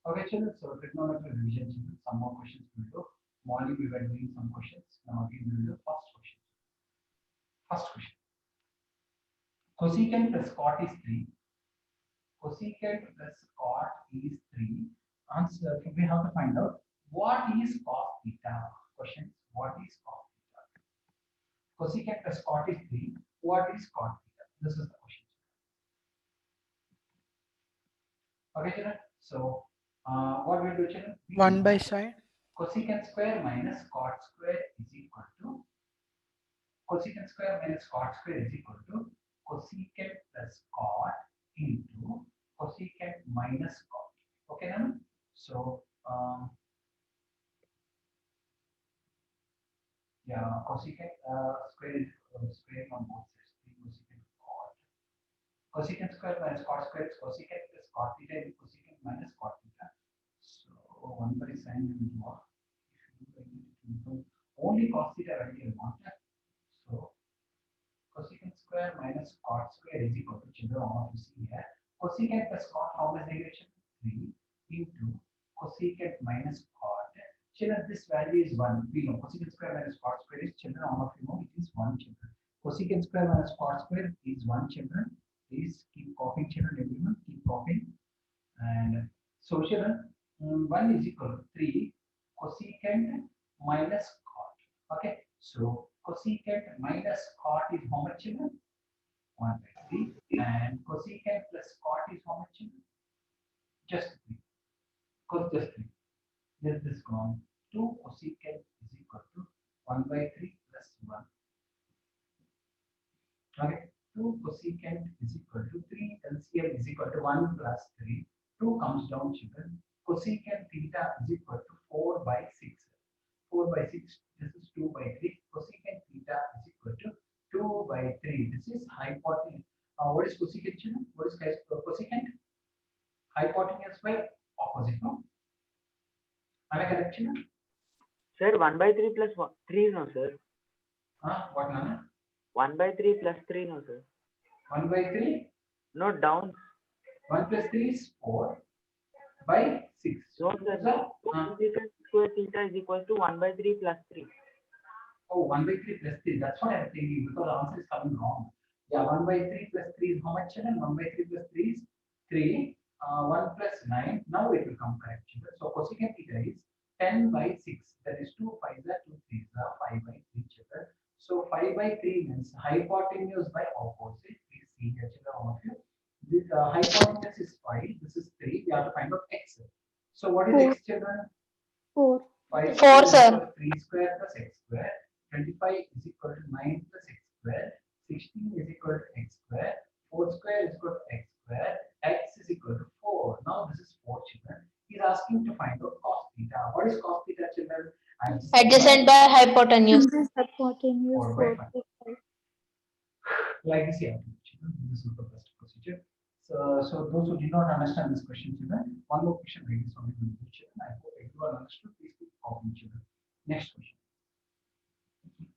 Okay, children. So trigonometry revision, children. Some more questions we will do. Morning we were doing some questions. Now again we will do first question. First question. Cosecant plus cot is 3. Cosecant plus cot is 3. Answer, we have to find out what is cos theta. Questions, what is cos theta? Cosecant plus cot is 3. What is cot theta? This is the question. Okay, children. So, what will do, children? 1 by side. Cosecant square minus cot square is equal to cosecant square minus cot square is equal to cosecant plus cot into cosecant minus cot. Okay, now. So, yeah, cosecant square is square on both sides. Cosecant cot. Cosecant square minus cot square is cosecant plus cot theta is cosecant minus cot theta. So 1 by sin will walk. Only cos theta value you want. So cosecant square minus cot square is equal to children all of you see here. Cosecant plus cot how much derivation? 3 into cosecant minus cot. Children, this value is 1. We know cosecant square minus cot square is children all of you know it is 1 children. Cosecant square minus cot square is 1 children. Please keep copying children everyone keep copying. And so children 1 is equal to 3 cosecant minus cot. Okay, so cosecant minus cot is how much children? 1 by 3. And cosecant plus cot is how much children? Just 3. Cos just 3. This gone. 2 cosecant is equal to 1 by 3 plus 1. Okay, 2 cosecant is equal to 3 LCM is equal to 1 plus 3. 2 comes down children. Cosecant theta is equal to 4 by 6. 4 by 6, this is 2 by 3. Cosecant theta is equal to 2 by 3. This is hypotenuse. What is cosecant children? What is cosecant? Hypotenuse by opposite, no? Am I correct children? Sir, 1 by 3 plus 1, 3 no, sir. What Nana? 1 by 3 plus 3 no, sir. 1 by 3? No, down. 1 plus 3 is 4 by 6. No, sir. Cosecant square theta is equal to 1 by 3 plus 3. Oh, 1 by 3 plus 3. That's what I'm thinking because the answer is coming wrong. Yeah, 1 by 3 plus 3 is how much children? 1 by 3 plus 3 is 3. 1 plus 9. Now it will come correct children. So cosecant theta is 10 by 6. That is 2 5 are 2 3 are 5 by 3 children. So 5 by 3 means hypotenuse by opposite. Please see here children all of you. This hypotenuse is 5. This is 3. We have to find out x. So what is x children? 4. 5 4, is sir. equal to 3 square plus x square. 25 is equal to 9 plus x square. 16 is equal to x square. 4 square is equal to x square. X is equal to 4. Now this is 4 children. He's asking to find out cos theta. What is cos theta children? Adjacent by hypotenuse. Hypotenuse 4 by 5. Like this here. This is the best procedure. So those who did not understand this question children, one more question read this only children. I hope everyone understood. Please keep copying children. Next question.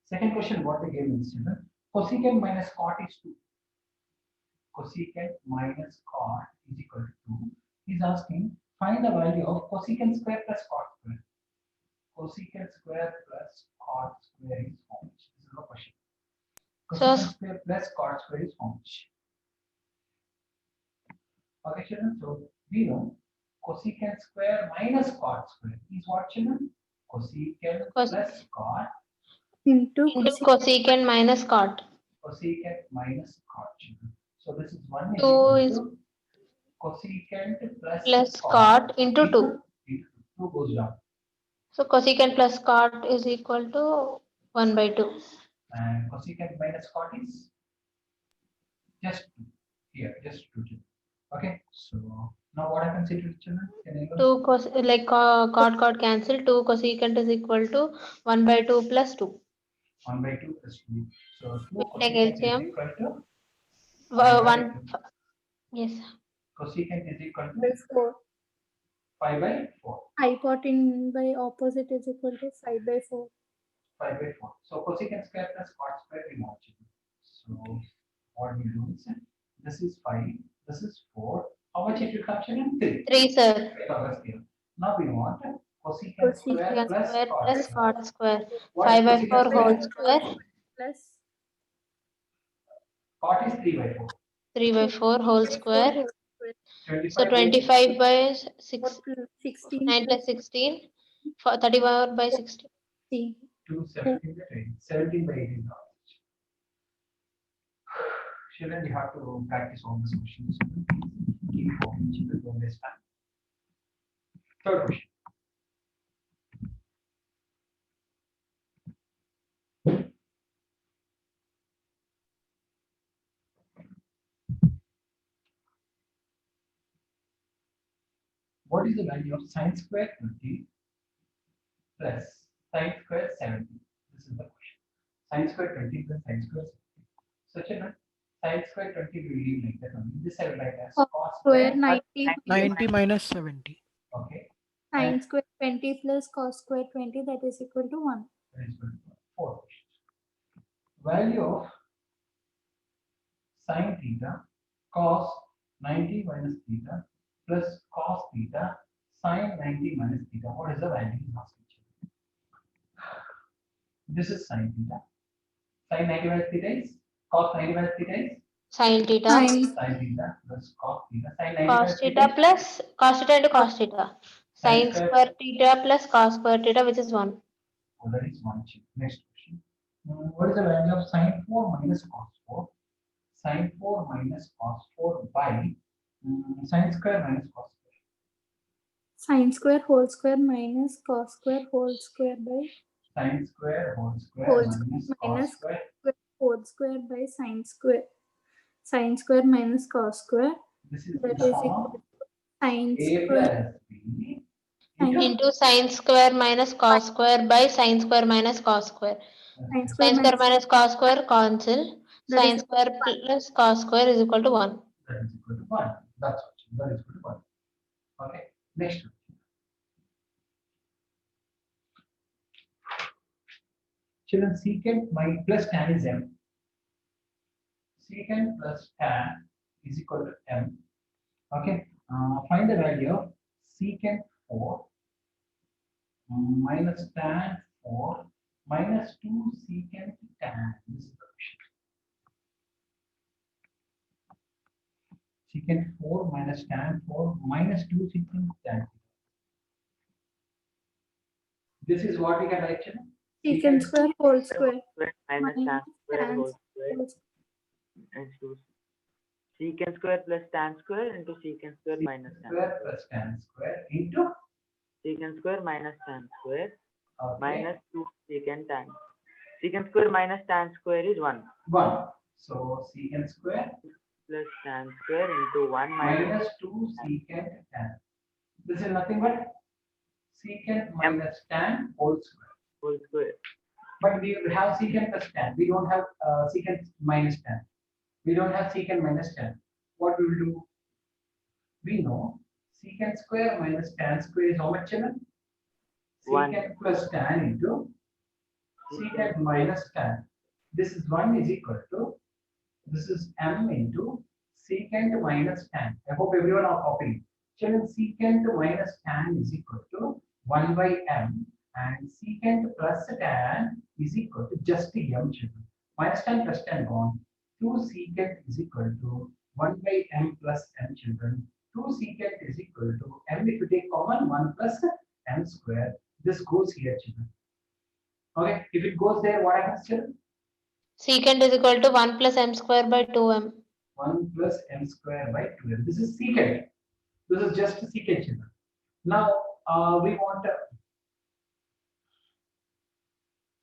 Second question, what they gave is children. Cosecant minus cot is 2. Cosecant minus cot is equal to 2. He's asking, find the value of cosecant square plus cot square. Cosecant square plus cot square is how much? This is the question. Cosecant square plus cot square is how much? Okay, children. So we know cosecant square minus cot square is what children? Cosecant plus cot Into cosecant minus cot. Cosecant minus cot children. So this is 1 is 2 equal is to cosecant plus cot into 2. 2 goes down. So cosecant plus cot is equal to 1 by 2. And cosecant minus cot is just 2. Here, just 2 children. Okay, so now what happens here children? Can anyone? 2 cos like cot cancel. 2 cosecant is equal to 1 by 2 plus 2. 1 by 2 plus 2. So 2 Take cosecant is LCM. equal to 1. Yes. Cosecant is equal to By 4. 5 by 4. Hypotenuse by opposite is equal to 5 by 4. 5 by 4. So cosecant square plus cot square we know children. So what we do is this is 5, this is 4. How much it will come, children? 3. 3, sir. Okay, that's clear. Now we want cosecant square Cosecant plus square cot plus square. cot square. What 5 is by cosecant 4 square? whole square. Plus Cot is 3 by 4. 3 by 4 whole square. 25 So by 25 by 6, 16 9 plus 16. 31 by 16. 2, 17 by 20. 17 by 18 now. Children, you have to practice all these questions. Keep walking, children, don't waste time. Third question. What is the value of sine square 20 plus sine square 70? This is the question. Sine square 20 plus sine square 70. So, children, sine square 20 will leave like that only. This I will write as cos Square square. 90 90 minus 70. Okay. sine square 20 plus cos square 20, that is equal to 1. That is equal to 4 questions. Value of sine theta cos 90 minus theta plus cos theta sine 90 minus theta. What is the value in last picture? This is sine theta. Sine 90 minus theta is cos 90 minus theta is Sin theta. Sine sine theta plus cos theta. Sine 90 Cos minus theta plus cos theta into cos theta. Sin Sin square. square theta plus cos square theta, which is 1. Oh, that is one check. Next question. What is the value of sine 4 minus cos 4? Sine 4 minus cos 4 by sine square minus cos square. sine square whole square minus cos square whole square by Sine square whole square Whole minus cos minus square. whole square by sine square. Sine square minus cos square, This is that in the is form equal of to sine a square plus b Sine- Into sin square minus cos square by sin square minus cos square. sine square Sin square minus minus cos square cancel. That Sin is square plus cos square is equal to 1. that is equal to 1. That's what. That is equal to 1. Okay. Next one. Children, secant plus tan is m. Secant plus tan is equal to m. Okay. Find the value of secant 4 minus tan 4 minus 2 secant tan. This is the question. Secant 4 minus tan 4 minus 2 secant tan. This is what we can write, children. secant square whole square square minus tan square whole square whole into secant square plus tan square into secant square minus tan Square plus tan square into secant square minus tan square okay, minus 2 secant tan. Secant square minus tan square is 1 1. So secant square plus tan square into 1 minus minus 2 secant tan. This is nothing but secant minus tan whole square. whole square. But we have secant plus tan. We don't have secant minus tan. We don't have secant minus tan. What we will do? We know secant square minus tan square is how much, children? One. Secant plus tan into secant minus tan. This is 1 is equal to, this is m into secant minus tan. I hope everyone are copying. Children, secant minus tan is equal to 1 by m and secant plus tan is equal to just the m, children. Minus tan plus tan gone. 2 secant is equal to 1 by m plus m, children. 2 secant is equal to m, if you take common, 1 plus m square. This goes here, children. Okay, if it goes there, what happens, children? Secant is equal to 1 plus m square by 2m. 1 plus m square by 2m. This is secant. This is just secant, children. Now, we want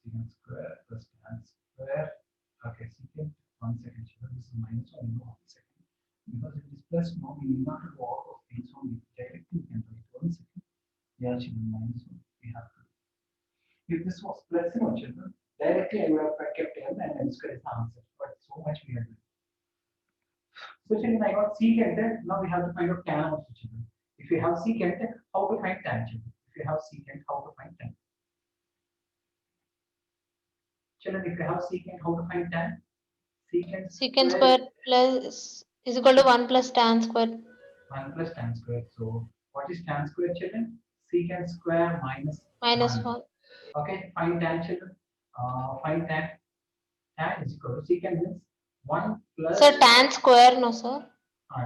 secant square plus tan square. Okay, secant, 1 second, children. This is minus 1, no, 1 second. Because it is plus, no, we need not to do all of things only. Directly, we can write 1 second. Yeah, children, minus 1. We have to. If this was plus, no, children, directly I would have kept m and m square is the answer. But so much we are doing. So children, I got secant. Now we have to find out tan also, children. If you have secant, how to find tan, children? If you have secant, how to find tan? Children, if you have secant, how to find tan? Secant Secant square plus is equal to 1 plus tan square. 1 plus tan square. So what is tan square, children? Secant square minus minus 1. 1. Okay, find tan, children. Find tan. Tan is equal to secant means 1 plus Sir, tan square, no sir.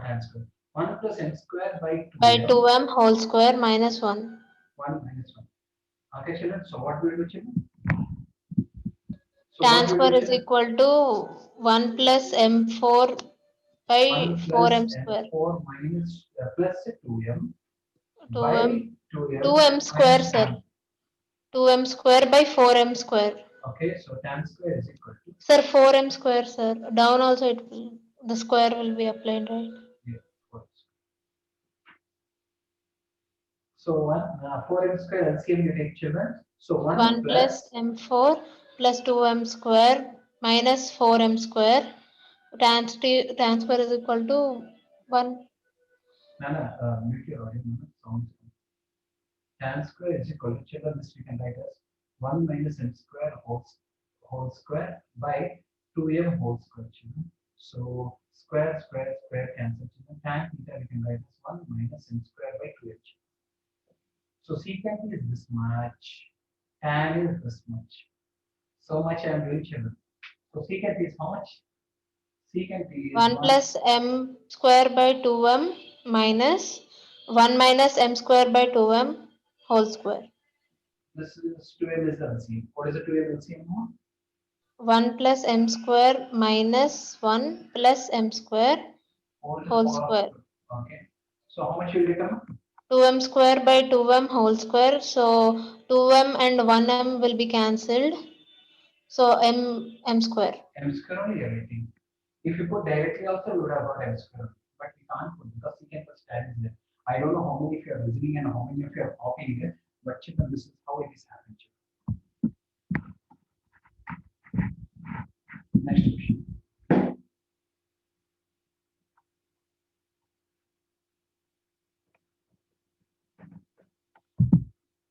tan square. 1 plus m square by 2m. By 2m whole square minus 1. 1 minus 1. Okay, children. So what will do, children? So Tan what will square do, is children? equal to 1 plus m4 by 1 plus 4m square. m4 minus plus 2m 2m. by 2m 2m square, minus sir. 1. 2m square by 4m square. Okay, so tan square is equal to Sir, 4m square, sir. Down also it will, the square will be applied, right? yeah, 4. So 4m square LCM you take, children. So 1 1 plus m4 plus 2m square minus 4m square. Tan square is equal to 1. Mute your audio, sound. Tan square is equal to, children, this we can write as 1 minus m square whole square by 2m whole square, children. So square cancel, children. Tan theta we can write as 1 minus m square by 2m. So secant is this much, tan is this much. So much I am doing, children. So secant is how much? Secant is 1 plus m square by 2m minus 1 minus m square by 2m whole square. This is 2m is the LCM. What is the 2m LCM now? 1 plus m square minus 1 plus m square whole square. Okay. So how much will become? 2m square by 2m whole square. So 2m and 1m will be cancelled. So m square. M square only everything. If you put directly also, you would have got M square. But we can't put because secant plus tan is there. I don't know how many of you are listening and how many of you are copying it, but children, this is how it is happening. Next question.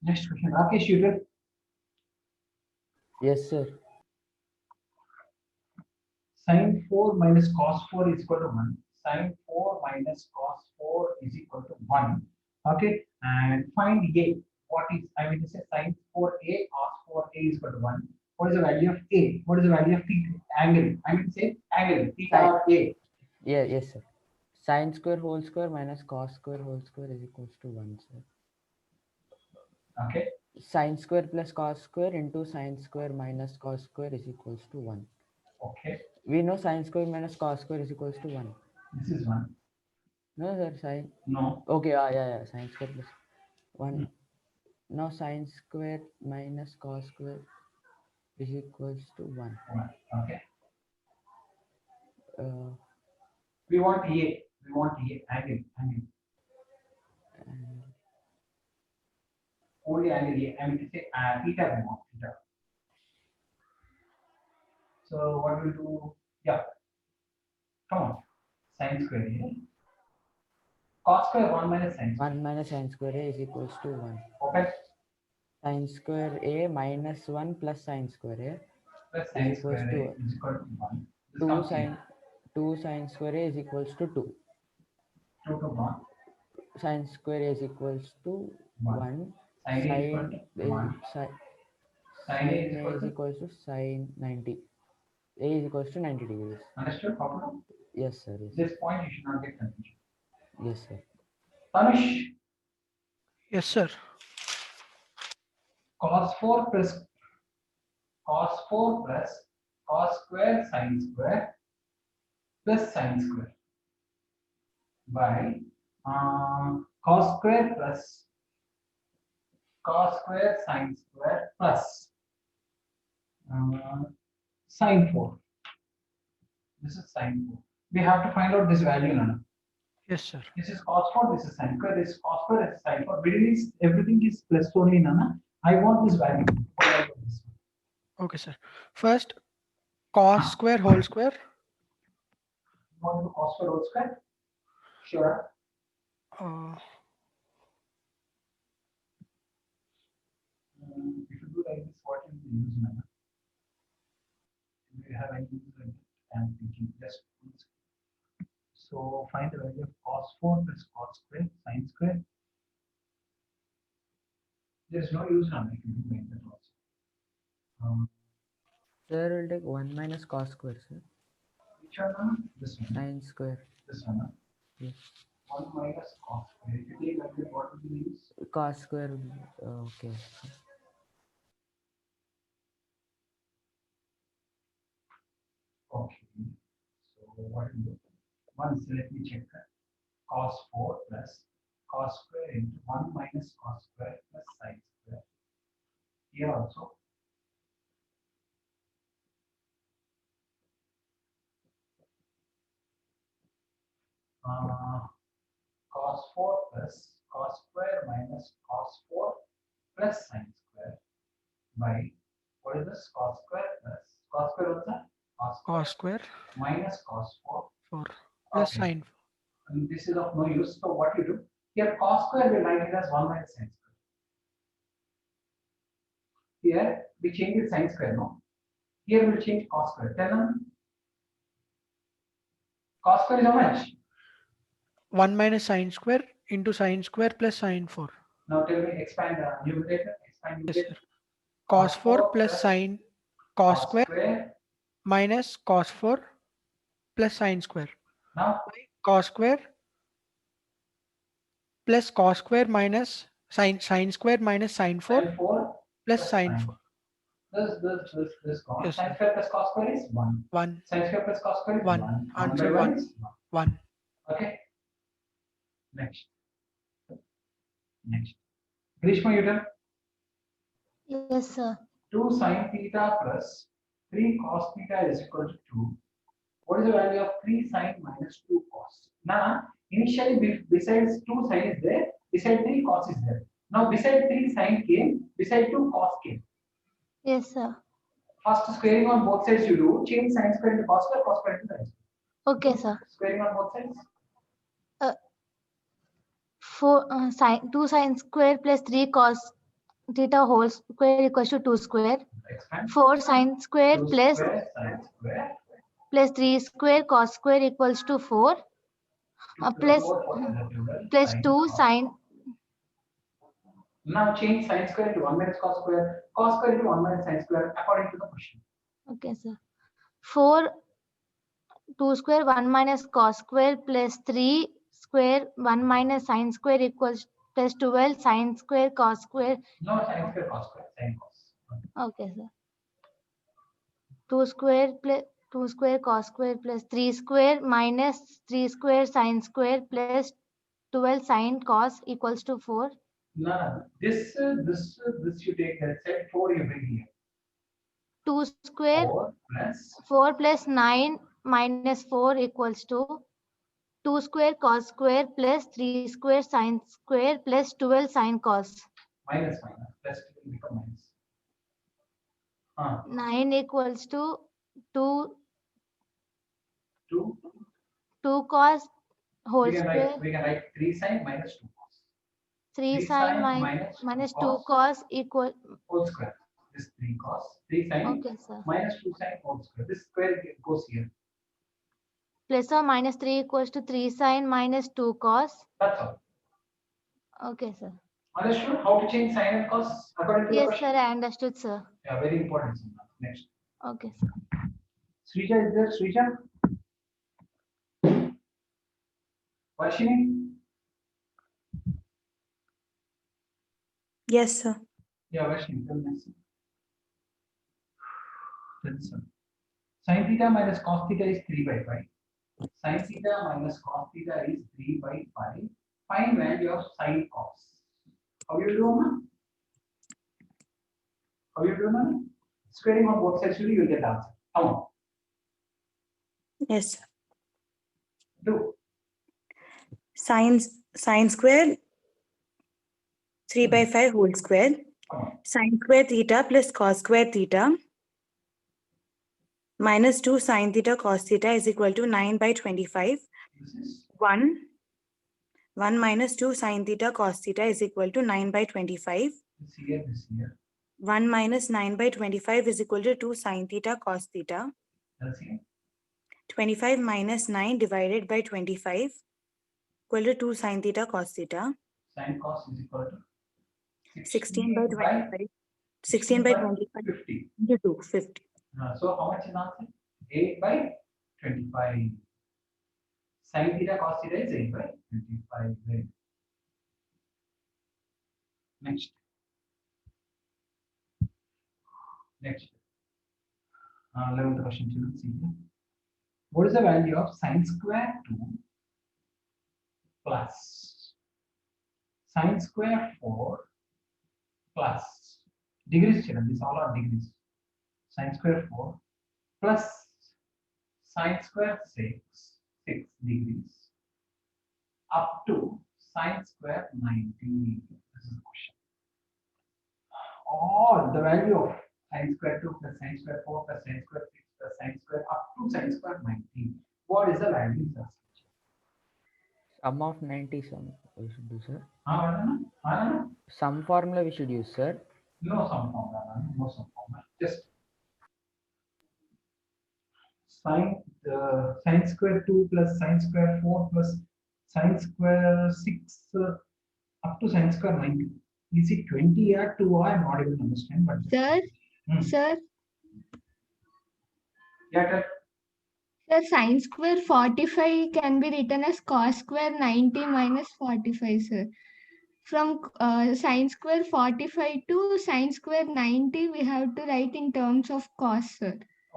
Next question. Rakesh, you did. Yes, sir. Sin 4 minus cos 4 is equal to 1. Sin 4 minus cos 4 is equal to 1. Okay. And find A. What is, I mean to say sin 4A cos 4A is equal to 1. What is the value of A? What is the value of theta? Angle. I mean to say angle. Theta or A. Yeah, yes, sir. Sin square whole square minus cos square whole square is equals to 1, sir. Okay. Sin square plus cos square into sin square minus cos square is equals to 1. Okay. We know sin square minus cos square is equals to 1. This is 1. No, sir, sin. No. Okay, yeah, sin square plus 1. Now sin square minus cos square is equals to 1. 1. Okay. Uh, We want A. We want A. Angle. Angle. and Only angle A. I mean to say theta we want. Theta. So what we'll do? Yeah. Come on. Sin square A. Cos square 1 minus sin square. 1 minus sin square a is equals to 1. Okay. Sin square a minus 1 plus sin square a Plus is sin equals square to A is equal to 1. This 2 comes sin here. 2 sin square a is equals to 2. 2 to 1. Sin square a is equals to 1. Sin A is equal to 1. sin Sin A is a equal is to. equals to sin 90. A is equals to 90 degrees. Understood? How Yes, sir. Yes, this point you should not get confusion. yes, sir. Tanush, Yes, sir. cos 4 plus cos 4 plus cos square sin square plus sin square by cos square plus cos square sin square plus sin 4. This is sin 4. We have to find out this value, Nana. Yes, sir. This is cos 4, this is sin square, this is cos square, this is sin 4. Middle is everything is plus only, Nana. I want this value. Okay, sir. First, cos square whole square. You want to do cos square whole square? Sure. If you do like this, what will you use, Nana? Do you have any use like that? I'm thinking just So find the value of cos 4 plus cos square sin square. There is no use now. I can do that also. Sir, will take 1 minus cos square, sir. Which one? Now? This one. Sin square. This one. Now? Yes. 1 minus cos square. If you take like this, what will be the use? Cos square will be, okay. Okay. So what do you do? Once let me check that. Cos 4 plus cos square into 1 minus cos square plus sin square. Here also. Cos 4 plus cos square minus cos 4 plus sin square by what is this? Cos square plus cos square what's that? Cos square minus cos 4 4 plus Okay. sin 4. And this is of no use. So what you do? Here cos square we write it as 1 minus sin square. Here we change it sin square, no? Here we'll change cos square. Tell them. Cos square is how much? 1 minus sin square into sin square plus sin 4. Now tell me expand numerator. Expand Yes, numerator. sir. Cos 4 plus sin cos square minus cos 4 plus sin square. Now Cos square plus cos square minus sin square minus sin 4 sin 4 plus sin 4. This gone. Yes, Sin sir. square plus cos square is 1. 1. Sin square plus cos square is 1. 1. 1 Answer by 1 1. is 1. Okay. Next. Grishma, you tell. Yes, sir. 2 sin theta plus 3 cos theta is equal to 2. What is the value of 3 sin minus 2 cos? Now, initially besides 2 sin is there, beside 3 cos is there. Now, beside 3 sin came, beside 2 cos came. Yes, sir. First squaring on both sides you do, change sin square into cos square into sin square. Okay, sir. Squaring on both sides. 2 sin square plus 3 cos theta whole square equals to 2 square. Expand. 4 sin square 2 plus square sin square. plus 3 square cos square equals to 4. 2 Plus 4 12 plus sin 2 cos. sin. Now change sin square into 1 minus cos square into 1 minus sin square according to the question. Okay, sir. 4 2 square 1 minus cos square plus 3 square 1 minus sin square equals plus 12 sin square cos square. No sin square cos square, sin cos. Okay, sir. 2 square plus 2 square cos square plus 3 square minus 3 square sin square plus 12 sin cos equals to 4. No, this you take that set 4 you bring here. 2 square 4 plus 9 minus 4 equals to 2 square cos square plus 3 square sin square plus 12 sin cos. Minus plus will become minus. 9 equals to 2 cos whole square. We can write 3 sin minus 2 cos. 3 sin minus 2 cos equal. Whole square. This 3 cos. 3 sin Okay, sir. minus 2 sin whole square. This square goes here. Plus or minus 3 equals to 3 sin minus 2 cos. That's all. Okay, sir. Understood how to change sin and cos according to the Yes, question? sir. I understood, sir. Yeah, very important. Next. Okay, sir. Srija is there? Srija? Varshini? Yes, sir. Yeah, Varshini, tell me. Sin theta minus cos theta is 3 by 5. Sin theta minus cos theta is 3 by 5. Find value of sin cos. How you do, man? How you do, man? Squaring on both sides, you will get answer. Come on. Yes, sir. Do. Sin square 3 by 5 whole square. Come on. Sin square theta plus cos square theta minus 2 sin theta cos theta is equal to 9 by 25. This is 1 minus 2 sin theta cos theta is equal to 9 by 25. this here, this here. 1 minus 9 by 25 is equal to 2 sin theta cos theta. LCM. 25 minus 9 divided by 25 equal to 2 sin theta cos theta. Sin cos is equal to 16 by 16 25. 16 by 25 50. into 2, 50. So how much is answer? 8 by 25. Sin theta cos theta is 8 by 25. Very good. Next. Next. 11th question, children. See here. What is the value of sin square 2 plus sin square 4 plus degrees, children? These all are degrees. Sin square 4 plus sin square 6 degrees up to sin square 90. This is the question. Or the value of sin square 2 plus sin square 4 plus sin square 6 plus sin square up to sin square 90. What is the value, sir? Sum of 90 sum we should do, sir. No Sum formula we should use, sir. sum formula. No sum formula. Just sin square 2 plus sin square 4 plus sin square 6 up to sin square 90. Is it 20 or 2? I'm not able to understand. But Sir, Hmm. sir, Yeah, sir, sin square 45 can be written as cos square 90 minus 45, sir. From sin square 45 to sin square 90, we have to write in terms of cos, sir.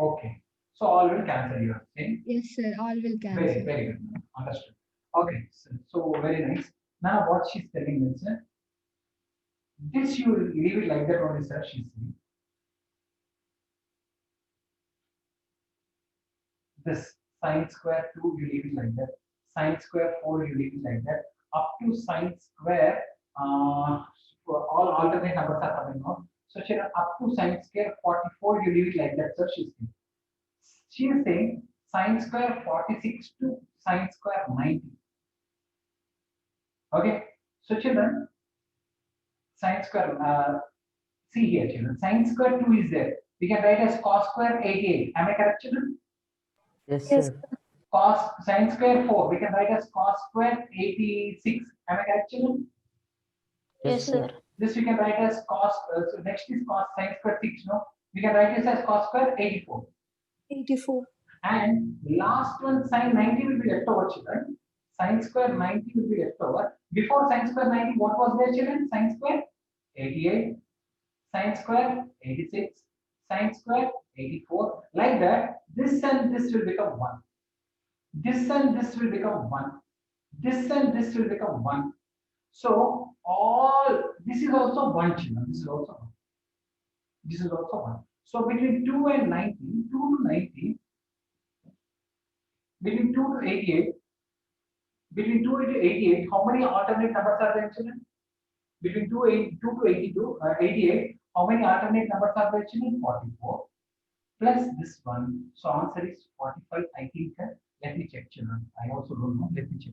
okay. So all will cancel, you are saying. Yes, sir, all will Very, cancel. very good. Understood. Okay. So very nice. Now what she's telling me, sir. This you will leave it like that only, sir. She's saying. This sin square 2, you leave it like that. Sin square 4, you leave it like that. Up to sin square, for all alternate numbers are coming out. So children, up to sin square 44, you leave it like that, sir. She's saying. She is saying sin square 46 to sin square 90. Okay. So children, sin square, see here, children. Sin square 2 is there. We can write as cos square 88. Am I correct, children? Yes, Yes. sir. Cos sin square 4, we can write as cos square 86. Am I correct, children? Yes, sir. This we can write as cos, so next is cos sin square 6, no? We can write this as cos square 84. 84. And last one, sin 90 will be left over, children. Sin square 90 will be left over. Before sin square 90, what was there, children? Sin square 88, sin square 86, sin square 84. Like that, this and this will become 1. This and this will become 1. This and this will become 1. So all this is also 1, children. This is also 1. This is also 1. So between 2 and 90, 2 to 90, between 2 to 88, between 2 to 88, how many alternate numbers are there, children? Between 2 to 88, how many alternate numbers are there, children? 44 plus this one. So answer is 45. I think. Let me check, children. I also don't know. Let me check.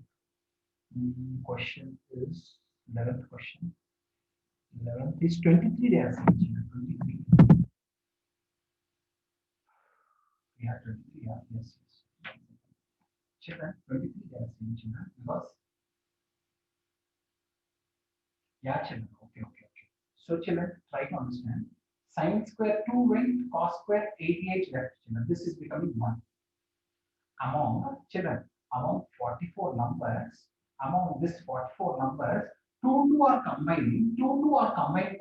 Question is 11th question. 11th is 23. They are saying, children. 23. Yeah, 23. Yeah, yes. Children, 23. They are saying, children, because. Yeah, children. Okay. So, children, try to understand. Sin square 2 went, cos square 88 left, children. This is becoming 1. Among children, among 44 numbers, among this 44 numbers, 2 are combining,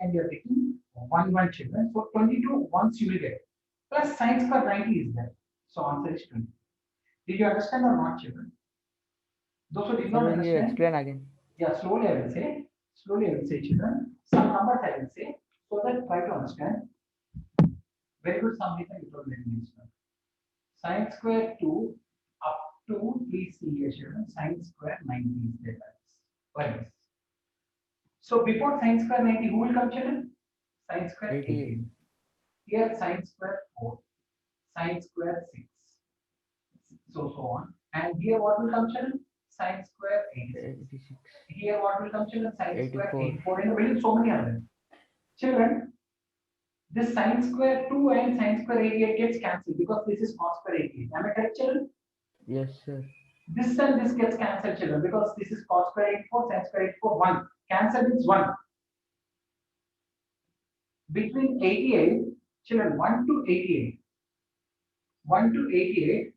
and you are taking 1 children. So 22 once you will get. Plus sin square 90 is there. So answer is 20. Did you understand or not, children? Those who did not Can you understand, explain again? yeah, slowly I will say, children. Some numbers I will say, so that try to understand. Very good, some reason you don't let me understand. Sin square 2 up to, please see here, children, sin square 90 is there. Like this. So before sin square 90, who will come, children? Sin square 88. Here sin square 4, sin square 6, so on. And here what will come, children? Sin square 86. 86. Here what will come, children? Sin square 84. 84. In the middle, so many are there. Children, this sin square 2 and sin square 88 gets cancelled because this is cos square 88. Am I correct, children? Yes, sir. This and this gets cancelled, children, because this is cos square 84, sin square 84, 1. Cancel means 1. Between 88, children, 1 to 88. 1 to 88,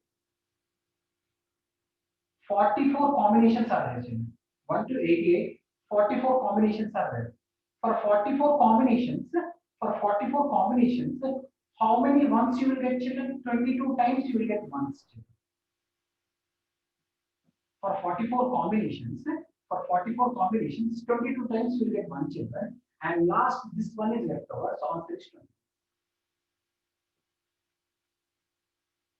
44 combinations are there, children. 1 to 88, 44 combinations are there. For 44 combinations, how many ones you will get, children? 22 times you will get ones, children. For 44 combinations, 22 times you will get 1, children. And last, this one is left over, so answer is 20.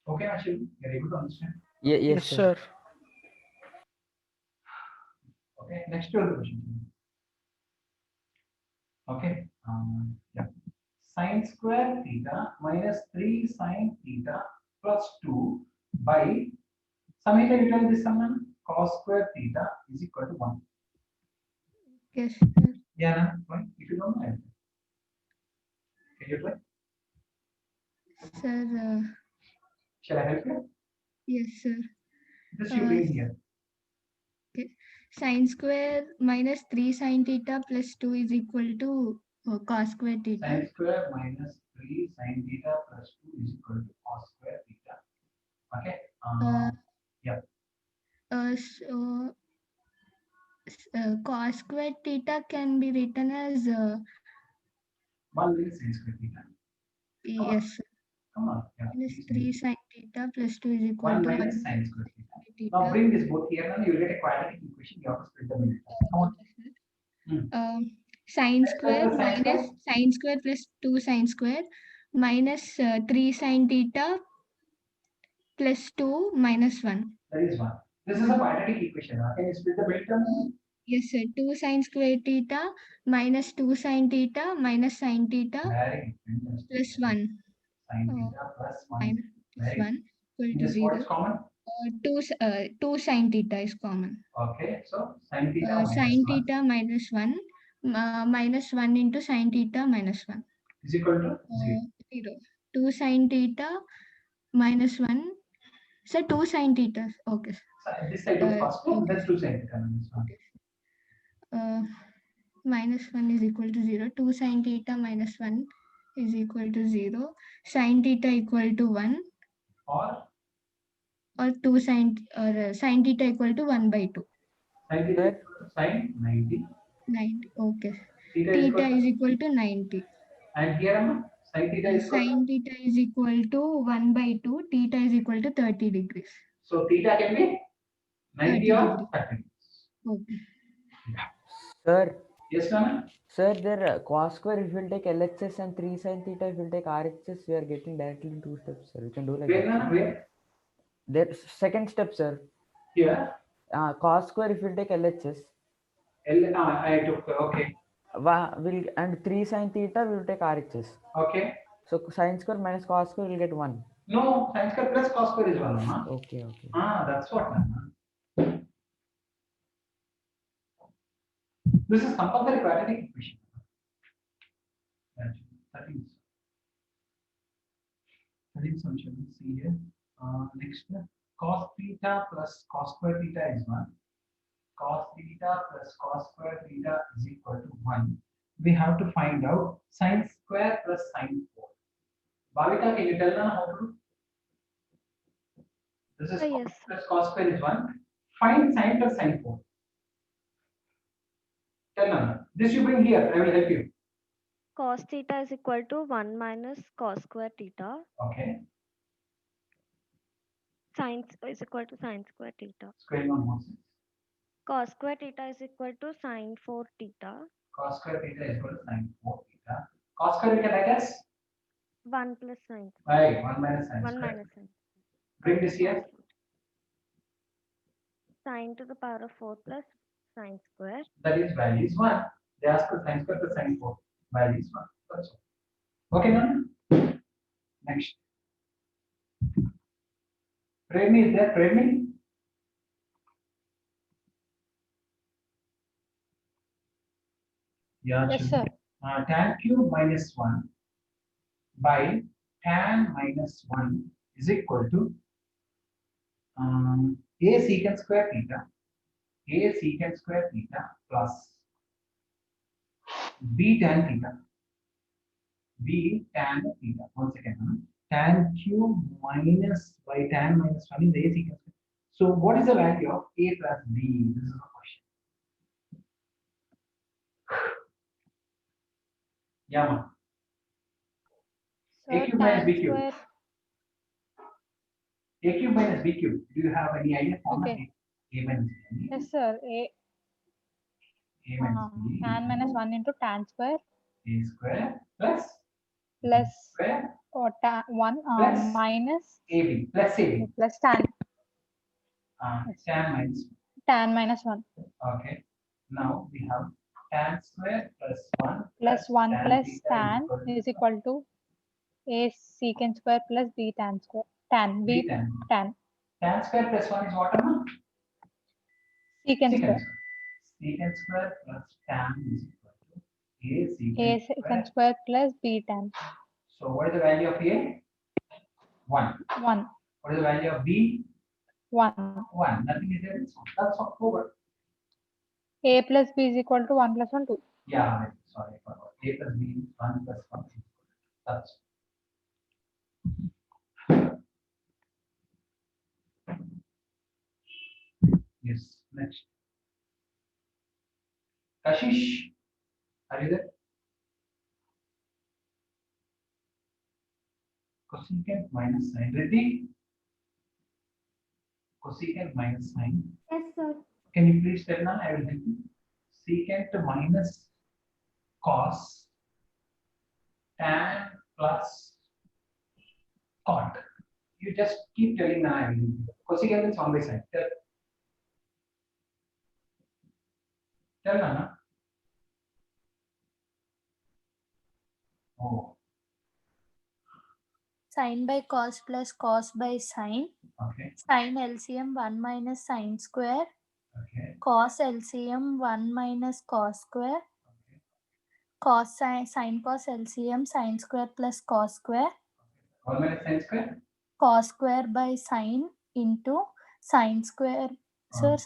Okay, Ashwin, you're able to understand? Yes, Yes, sir. Okay, next question. Okay, yeah. Sin square theta minus 3 sin theta plus 2 by, Samhita, you tell this someone, cos square theta is equal to 1. Yes, sir. Yeah, no? Why? If you don't know, can you try? Sir, Shall I help you? yes, sir. Just you bring here. Sin square minus 3 sin theta plus 2 is equal to cos square theta. Sin square minus 3 sin theta plus 2 is equal to cos square theta. Okay. Yeah. So cos square theta can be written as 1 minus sin square theta. yes, sir. Come on. Yeah. Minus please 3 do. sin theta plus 2 is equal 1 to minus sin square theta. theta. Now bring this both here and you will get a quadratic equation. You have to split them into. Come on. Sin square Sin minus square? sin square plus 2 sin square minus 3 sin theta plus 2 minus 1. That is 1. This is a quadratic equation. Can you split the middle term? Yes, sir. 2 sin square theta minus 2 sin theta minus sin theta Very good. plus 1 Sin theta plus 1. minus Very 1 equal In to this, what 0. is common? 2 sin theta is common. Okay, so sin theta minus Sin 1 theta minus 1 minus 1 into sin theta minus 1. is equal to 0. 2 sin theta minus 1. So 2 sin theta. Okay. So this side do first, okay. then 2 sin theta minus 1. Minus 1 is equal to 0. 2 sin theta minus 1 is equal to 0. Sin theta equal to 1 Or 2 sin sin theta equal to 1 by 2. sin theta is equal to sin 90. 90. Okay. Theta Theta is equal to 90. And here, sin theta is equal to, Sin theta is equal to 1 by 2. Theta is equal to 30 degrees. so theta can be 90 or 30. Okay. Sir, Yes, Nana? sir, there cos square if we'll take LHS and 3 sin theta if we'll take RHS, we are getting directly in 2 steps, sir. We can do like Where, that. Nana? Where? There, second step, sir. Here. Cos square if we'll take LHS. I took, okay. Will and 3 sin theta we will take RHS. Okay. So sin square minus cos square will get 1. No, sin square plus cos square is 1, Nana. Okay. That's what, Nana. This is compulsory quadratic equation. 13 solution. See here. Next, cos theta plus cos square theta is 1. Cos theta plus cos square theta is equal to 1. We have to find out sin square plus sin 4. Bhavita, can you tell them how to do? This is Yes. plus cos square is 1. Find sin plus sin 4. Tell them. This you bring here. I will help you. Cos theta is equal to 1 minus cos square theta. Okay. Sin is equal to sin square theta. Squaring on both sides. Cos square theta is equal to sin 4 theta. Cos square theta is equal to sin 4 theta. Cos square we can write as 1 plus sin. right, 1 minus sin 1 square. minus sin. Bring this here. Sin to the power of 4 plus sin square. That is value is 1. They ask for sin square plus sin 4. Value is 1. That's all. Okay, now. Next. Premi is there? Premi? Yeah, Yes, sir. Tan cube minus 1 by tan minus 1 is equal to A secant square theta plus B tan theta. Once again, tan cube minus by tan minus 1 is A secant square. So what is the value of A plus B? This is the question. Yeah, ma. A cube minus B cube. A cube minus B cube. Do you have any idea? Okay. A minus B. Yes, sir. A minus B. Tan minus 1 into tan square A square plus plus square or tan 1 plus minus AB plus AB. plus tan Tan minus 1. 1. Okay. Now we have tan square plus 1 Plus 1 tan plus theta tan is equal to A secant square plus B tan square. Tan. B tan. Tan square plus 1 is what, Amma? Secant square. Secant square plus tan is equal to A secant square plus B tan. So what is the value of A? 1. 1. What is the value of B? 1. 1. Nothing is there. That's all over. A plus B is equal to 1 plus 1, 2. Yeah, sorry. A plus B is 1 plus 1. That's yes. Next. Kashish, are you there? Cosecant minus sine. Riddhi? Cosecant minus sine. Yes, sir. Can you please tell now? I will help you. Secant minus cos tan plus cot. You just keep telling now. I will help you. Cosecant is on my side. Tell Nana. Oh, Sine by cos plus cos by sine. okay. Sine LCM 1 minus sine square. Okay. Cos LCM 1 minus cos square. Cos sine cos LCM sine square plus cos square. 1 minus sine square? Cos square by sine into sine square. Sir,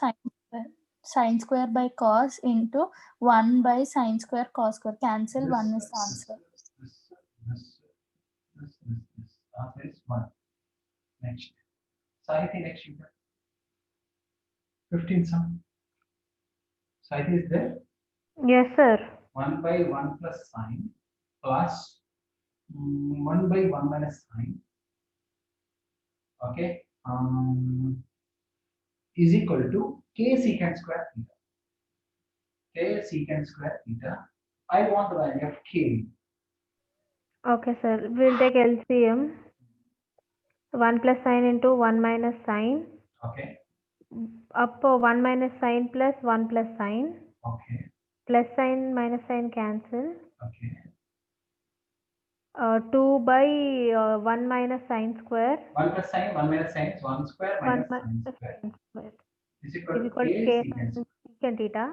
sine square by cos into 1 by sine square cos square. Cancel, 1 is the answer. This answer is 1. Next. Sahiti next you 15 sum. Sahiti is there? Yes, sir. 1 by 1 plus sine plus 1 by 1 minus sine. Okay. Is equal to k secant square theta. K secant square theta. I want the value of k. Okay, sir. We'll take LCM. 1 plus sine into 1 minus sine. Okay. Up 1 minus sine plus 1 plus sine. Okay. Plus sine minus sine cancel. Okay. 2 by 1 minus sine square. 1 plus sine, 1 minus sine is 1 square minus 1 sine minus square. sine square Is is equal to equal to k k secant. secant theta.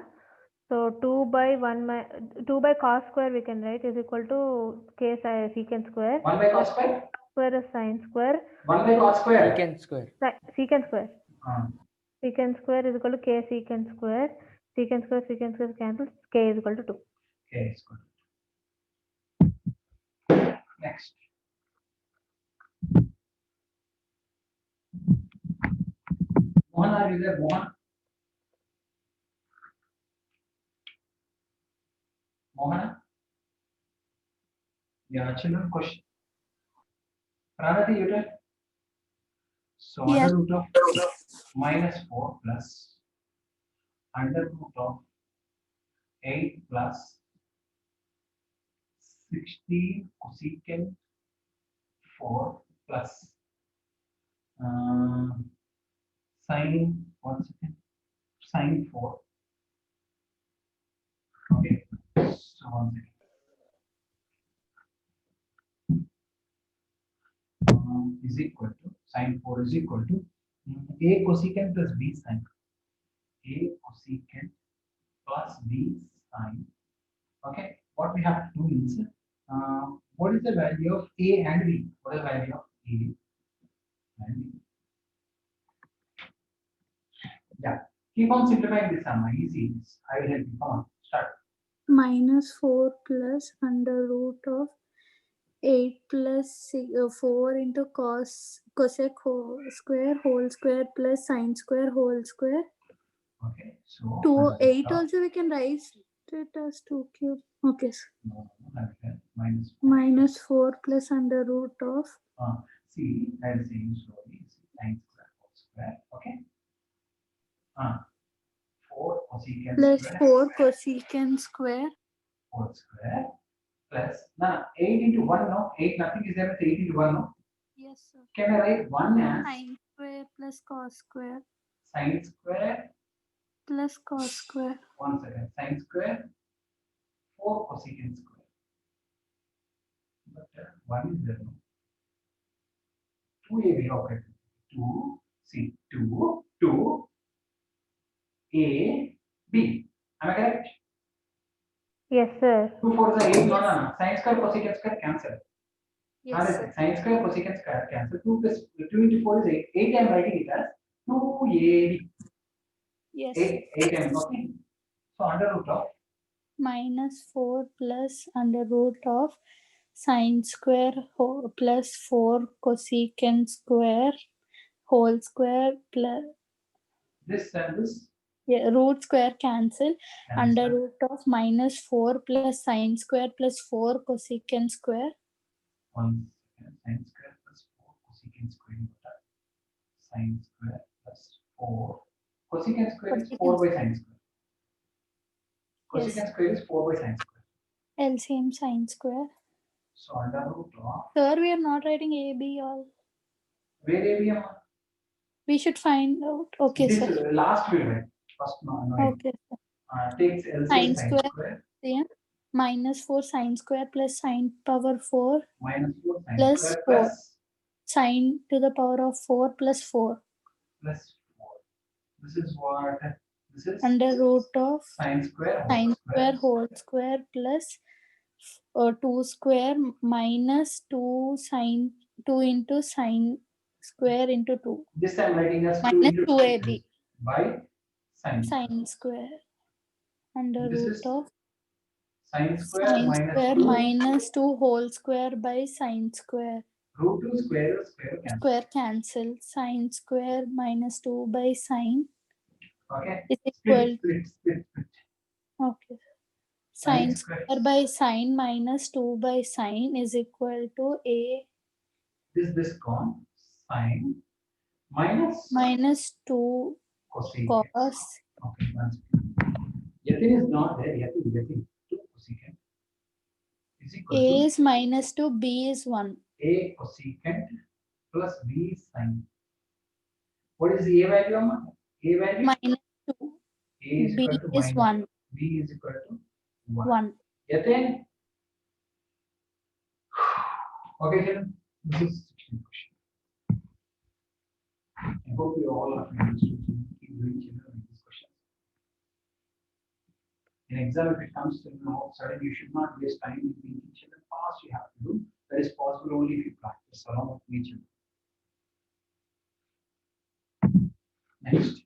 So 2 by cos square we can write is equal to k secant square. 1 by cos square? Square is sine square. 1 by cos square? Secant square. Secant square. Uh, Secant square is equal to k secant square. Secant square cancels. K is equal to 2. k is good. Next. Mohan, are you there? Mohan? Mohan? Yeah, children question. Pranati, you tell. So Yes. under root of minus 4 plus under root of 8 plus 16 cosecant 4 plus sine 1 second sine 4. Okay, so 1 second. Is equal to sine 4 is equal to a cosecant plus b sine. A cosecant plus b sine. Okay, what we have to do is what is the value of a and b? What is the value of a and b? Keep on simplifying this, Amma. Easy. I will help you. Come on, start. Minus 4 plus under root of 8 plus 4 into cosec square whole square plus sine square whole square. Okay, so 8 also we can write it as 2 cube. Okay. no, like that. Minus 4. Minus 4 plus under root of See, I will say you slowly. Sine square whole square. Okay. 4 cosecant plus square 4 cosecant square whole square plus now 8 into 1, no? 8, nothing is there with 8 into 1, no? yes sir Can I write 1 as sine square plus cos square sine square? plus cos square. 1 second. Sine square 4 cosecant square. But 1 is there, no? 2 AB operator. 2 C 2 A B. Am I correct? Yes, sir. 2 4 is 8. No, no, no. Sine square cosecant square cancel. Yes sir. Sine square cosecant square cancel. 2 plus 2 into 4 is 8. 8 I am writing it as 2AB. Yes. 8 I am okay. So under root of Minus 4 plus under root of sine square plus 4 cosecant square whole square plus this and this. root square cancel. Under Cancel. root of minus 4 plus sine square plus 4 cosecant square 1 second. Sine square plus 4 cosecant square into sine square plus 4. Cosecant square is 4 by sine square. Cosecant Yes. square is 4 by sine square. LCM sine square. So under root of Sir, we are not writing AB all. where area? We should find out. Okay, This sir. last will write. First no. Okay. Sir. Takes LCM Sine sine square. square Yeah. Minus 4 sine square plus sine power 4 minus 4 sine plus square 4 plus sine to the power of 4 plus 4 plus 4. This is what? This is under root of sine square sine square square. whole square plus 2 square minus 2 sine 2 into sine square into 2 This time writing as 2 minus into 2ab by sine. sine square under This root is of sine square sine minus square 2 minus 2 whole square by sine square. root 2 square cancel. Square cancel. Sine square minus 2 by sine Okay. is equal. Split. Okay. Sine square by sine minus 2 by sine is equal to a This gone. Sine minus 2 cosecant. cos. Okay, once. Yatin is not there. Yatin 2 cosecant is equal A to is minus 2, B is 1. A cosecant plus B sine. What is the A value? A value? Minus 2. A is B equal to is minus 1. B is equal to 1. 1. Yatin? Okay, children. This is 16th question. I hope you all are understood. Keep doing children with this question. In exam, if it comes to suddenly you should not waste time in thinking children fast. You have to do. That is possible only if you practice along with nature. Next.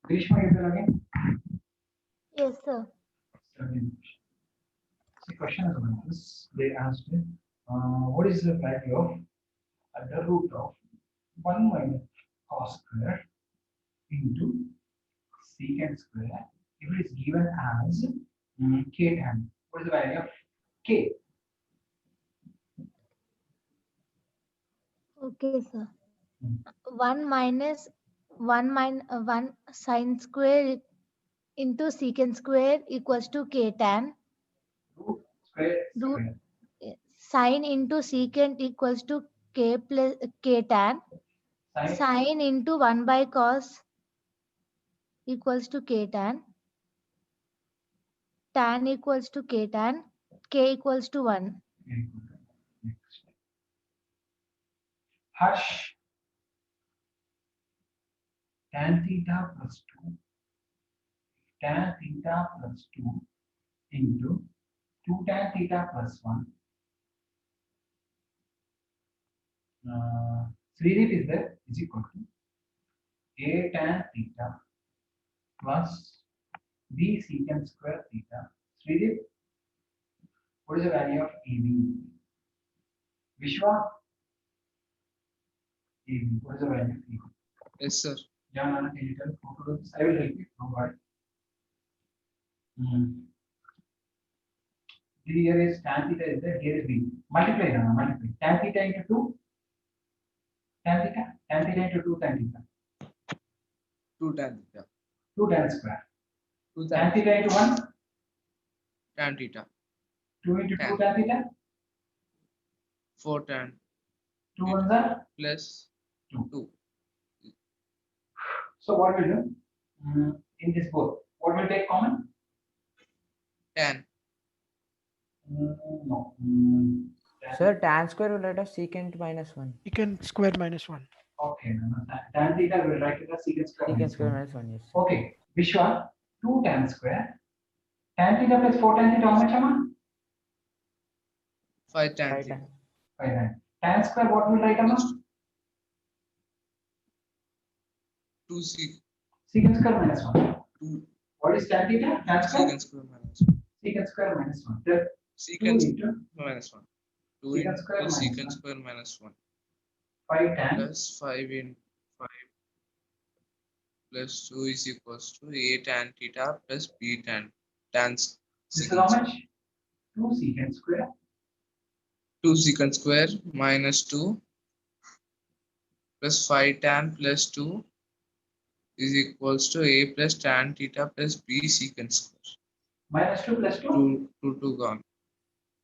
Grishma, you tell again. Yes, sir. 17th question. The question is about this. They asked, what is the value of under root of 1 minus cos square into secant square if it is given as k tan? What is the value of k? Okay, sir. 1 sine square into secant square equals to k tan. Root square Root square. sine into secant equals to k plus k tan. Sine Sine into 1 by cos equals to k tan. Tan equals to k tan. K equals to 1. Next. Harsh tan theta plus 2 tan theta plus 2 into 2 tan theta plus 1. Sridev is there is equal to A tan theta plus B secant square theta. Sridhar, what is the value of AB? Vishwa, AB, what is the value of AB? Yes, sir. Yeah, Nana, can you tell how to do this? I will help you. Don't worry. Here is tan theta is there, here is B. Multiply, Nana, multiply. Tan theta into 2. Tan theta into 2 tan theta. 2 tan theta. 2 tan square. 2 Tan tan theta into 1. tan theta. 2 into 2 Tan. tan theta. 4 tan 2 ones are plus 2. So what we'll do in this both? What will take common? Tan. No. Sir, tan square will let us secant minus 1. Secant square minus 1. Okay, no. Tan theta will write it as secant square. Secant minus square 1. minus 1, yes. Okay, Vishwa, 2 tan square. Tan theta plus 4 tan theta, how much Amma? 5 tan 5 theta. tan. 5 tan. Tan square, what will write Amma? 2 sec. Secant square minus 1. 2 What is tan theta? Tan square? secant square minus 1. Secant square minus 1. Then 2 Secant into minus 1. 2 secant into square minus secant 1. square minus 1 5 tan plus 5 in 5 plus 2 is equals to A tan theta plus B tan This is secant how square. much? 2 secant square 2 secant square minus 2 plus 5 tan plus 2 is equals to A plus tan theta plus B secant square. minus 2 plus 2. 2 gone.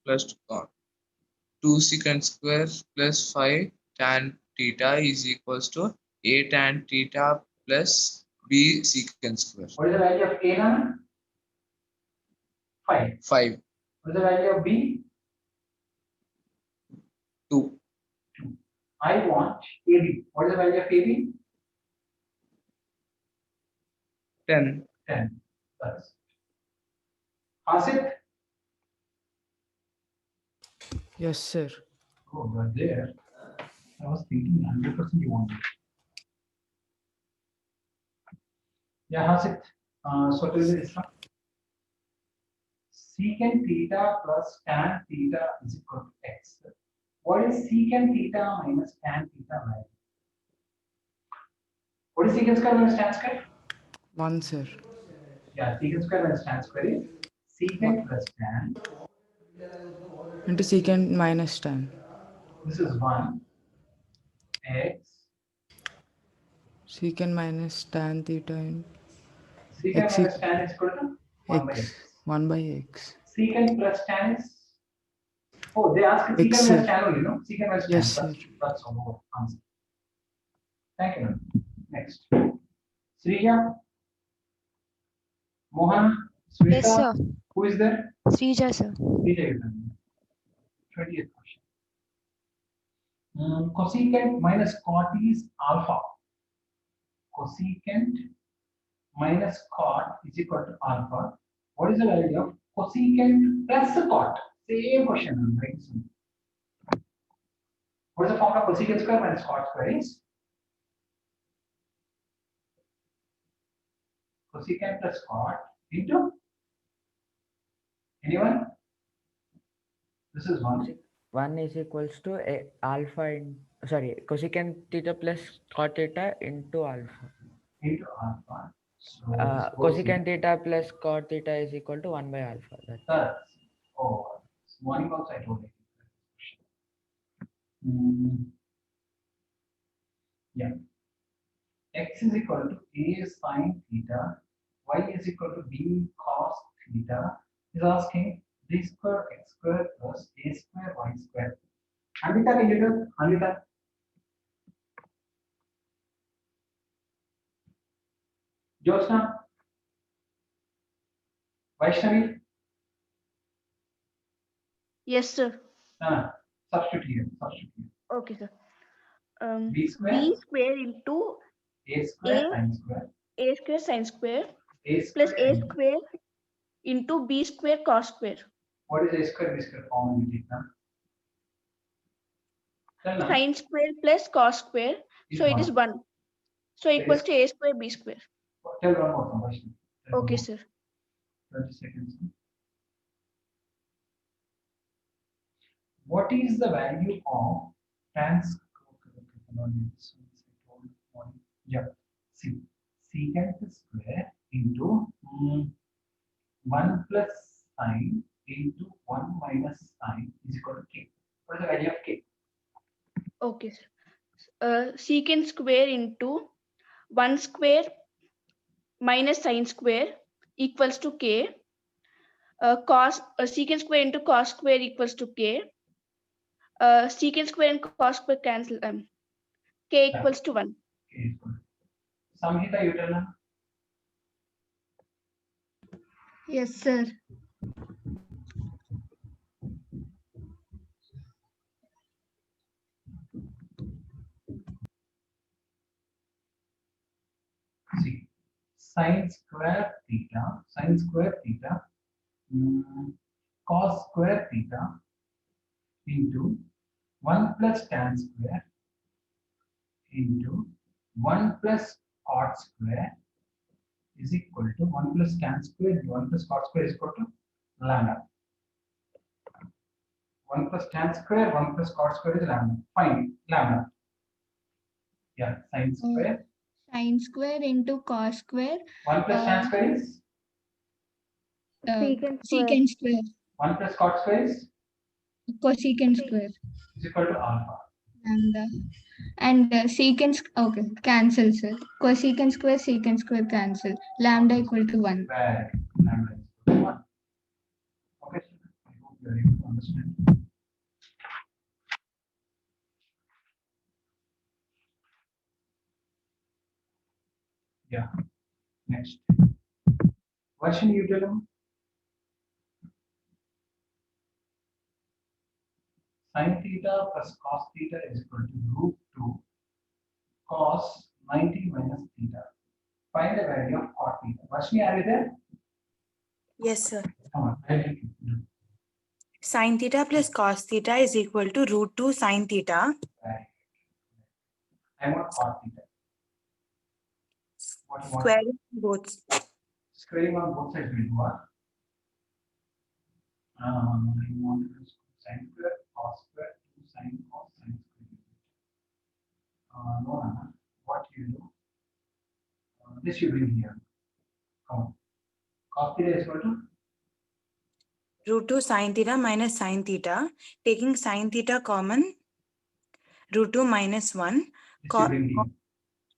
Plus 2 gone. 2 secant square plus 5 tan theta is equals to A tan theta plus B secant square. What is the value of A now? 5. 5. What is the value of B? 2. I want AB. What is the value of AB? 10. 10. That's Asit. Yes, sir. Oh, you are there. I was thinking 100% you want it. Yeah, Hasit. So tell me this one. Secant theta plus tan theta is equal to x. What is secant theta minus tan theta value? What is secant square minus tan square? 1, sir. Yeah, secant square minus tan square is secant plus tan. Into secant minus tan. This is 1 x. Secant minus tan theta in Secant X minus tan is equal to 1 by x. x. 1 by x. Secant plus tan is. Oh, they ask secant X, minus sir. tan only, no? Secant minus Yes, tan. sir. That's all answer. Thank you. Next. Sriya. Mohan. Sweta. Yes, sir. Who is there? Srija, sir. Sriya is there. 20th question. Cosecant minus cot is alpha. Cosecant minus cot is equal to alpha. What is the value of cosecant plus cot? Same question, right? What is the formula of cosecant square minus cot square is? Cosecant plus cot into anyone? This is 1. 1 is equals to alpha in cosecant theta plus cot theta into alpha. Into alpha. So Cosecant theta plus cot theta is equal to 1 by alpha. That's this morning also I told you. Yeah. X is equal to A sine theta, Y is equal to B cos theta. Is asking D square X square plus A square Y square. Anita, can you do? Anita. Jyotsna. Vaishnavi. Yes, sir. Substitute here. Substitute here. Okay, sir. B square. B square into A square sine square. A square sine square A plus square. A square into B square cos square. What is A square B square common you take now? Tell now. Sine square plus cos square. So it is 1. So equals to a square b square. Tell one more time, Vaishnavi. Tell one Okay, more. sir. 20 seconds. What is the value of tan yeah, see, secant square into 1 plus sine into 1 minus sine is equal to k. What is the value of k? Okay, sir. Secant square into 1 square minus sine square equals to k. Secant square into cos square equals to k. Secant square and cos square cancel. K equals to 1. K is equal to. Samhita, you tell now. Yes, sir. See, sine square theta, cos square theta into 1 plus tan square into 1 plus cot square is equal to 1 plus tan square into 1 plus cot square is equal to lambda. 1 plus tan square, 1 plus cot square is lambda. Fine, lambda. Yeah, sine square. Sine square into cos square. 1 plus tan square is? Secant square. Secant square. 1 plus cot square is? Cosecant square. Is equal to alpha. And secant, okay, cancel, sir. Cosecant square, secant square cancel. Lambda equal to 1. Very good. Lambda is equal to 1. Okay, I hope you are able to understand. Yeah. Next. Version you tell them. Sin theta plus cos theta is equal to root 2 cos 90 minus theta. Find the value of cot theta. Vaishnavi, are you there? Yes, sir. Come on, I'll help you. Sin theta plus cos theta is equal to root 2 sin theta. Right. I want cot theta. What do you want? Squaring both. Squaring on both sides will do what? I want to do sin square, cos square, 2 sin cos, sin square. No, Anna. What you do? This you bring here. Come on. Cos theta is equal to? Root 2 sin theta minus sin theta. Taking sin theta common, root 2 minus 1. This you bring here.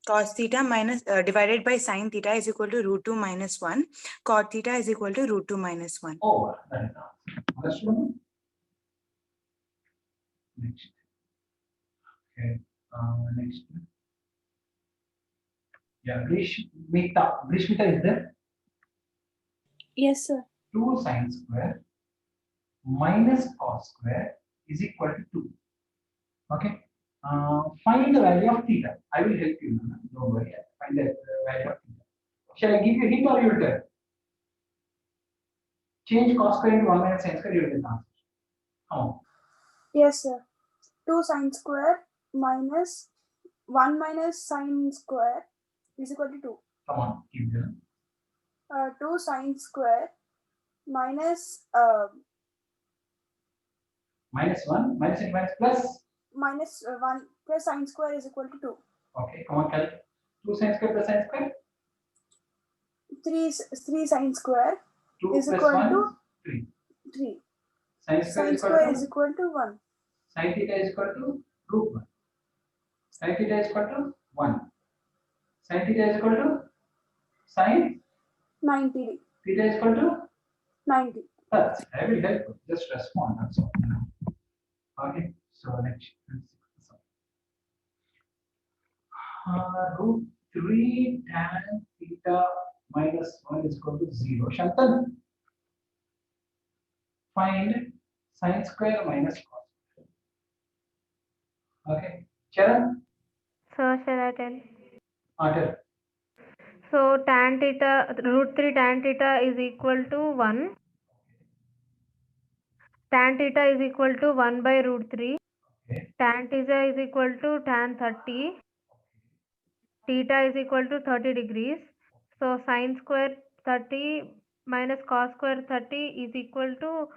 Cos theta minus divided by sin theta is equal to root 2 minus 1. Cot theta is equal to root 2 minus 1. Over. That is the answer. Understood? Next. Okay. Next. Yeah, Grishmita. Grishmita is there? Yes, sir. 2 sin square minus cos square is equal to 2. Okay. Find the value of theta. I will help you. Don't worry. Find the value of theta. Shall I give you a hint or you will tell? Change cos square into 1 minus sin square, you will get the answer. Come on. Yes, sir. 2 sin square minus 1 minus sin square is equal to 2. Come on, keep going. 2 sin square minus Minus 1, minus and minus plus. minus 1 plus sin square is equal to 2. Okay, come on, calculate. 2 sin square plus sin square. 3 sin square 2 is plus equal 1, to 3. 3. Sin Sin square square is is equal to 1. sin theta is equal to root 1. Sin theta is equal to 1. Sin theta is equal to sin 90. theta is equal to 90. that's I will help you. Just respond. That's all. Okay. So next. Root 3 tan theta minus 1 is equal to 0. Shantan. Find sin square minus cos square. Okay. Charan. So shall I tell? Tell. So tan theta, root 3 tan theta is equal to 1. Tan theta is equal to 1 by root 3. Okay. Tan theta is equal to tan 30. theta is equal to 30 degrees. So sine square 30 minus cos square 30 is equal to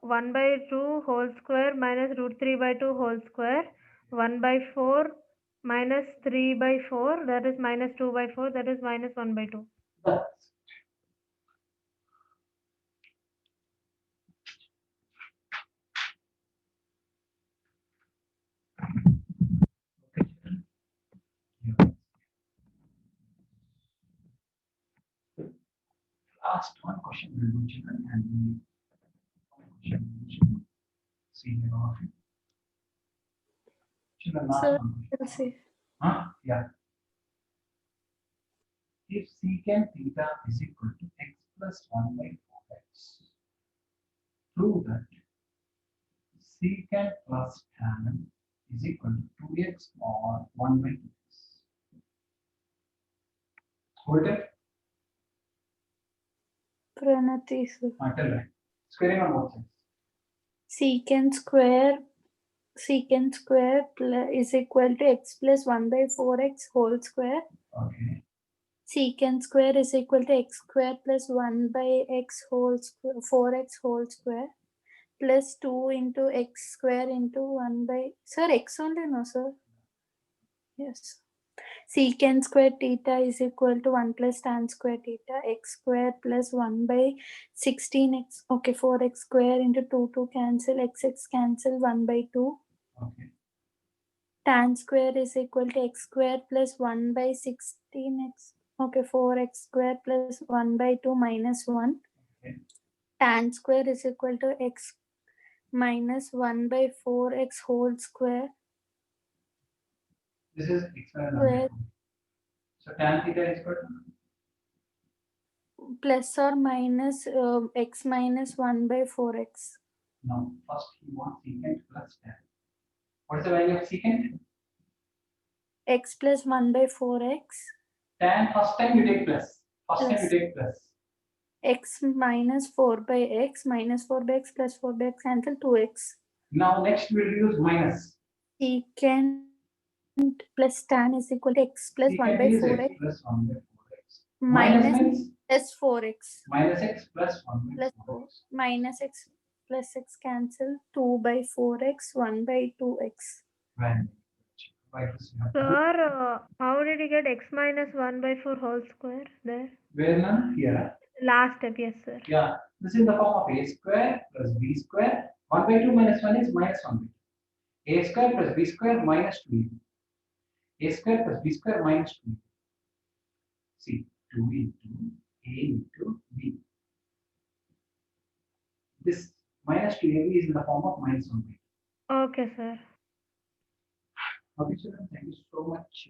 1 by 2 whole square minus root 3 by 2 whole square, 1 by 4 minus 3 by 4, that is minus 2 by 4, that is minus 1 by 2. That's last one question we will do, children, and we see here all of you. Children, last Sir, one question. we'll see. Huh? Yeah. If secant theta is equal to x plus 1 by 4x, prove that secant plus tan is equal to 2x or 1 by 2x. Hold it. Pranati, sir. Tell right. Squaring on both sides. Secant square is equal to x plus 1 by 4x whole square. Okay. Secant square is equal to x square plus 1 by x whole square, 4x whole square plus 2 into x square into 1 by, sir, x only, no, sir? Yes. Secant square theta is equal to 1 plus tan square theta, x square plus 1 by 16x, okay, 4x square into 2 cancel, x cancel 1 by 2. Okay. Tan square is equal to x square plus 1 by 16x, okay, 4x square plus 1 by 2 minus 1. Okay. Tan square is equal to x minus 1 by 4x whole square. This is x minus 1 by Square 4. So tan theta is equal to plus or minus x minus 1 by 4x. now. First he wants secant plus tan. What is the value of secant? X plus 1 by 4x. Tan first time you take plus. First time you Plus. take plus. X minus 4 by x minus 4 by x plus 4 by x cancel 2x. Now next we will use minus. Secant plus tan is equal to x plus 1 by Secant is 4x x plus 1 by 4x. minus means plus 4x minus x plus 1 by plus 4x. 4 minus x plus x cancel 2 by 4x 1 by 2x. When? Sir, how did you get x minus 1 by 4 whole square there? Where none? Here. Last step, yes, sir. Yeah. This is in the form of a square plus b square. 1 by 2 minus 1 is minus 1 by 2. A square plus b square minus 2. A square plus b square minus 2. See, 2 into a into b. This minus 2ab is in the form of minus 1 by 2. Okay, sir. Okay, children, thank you so much.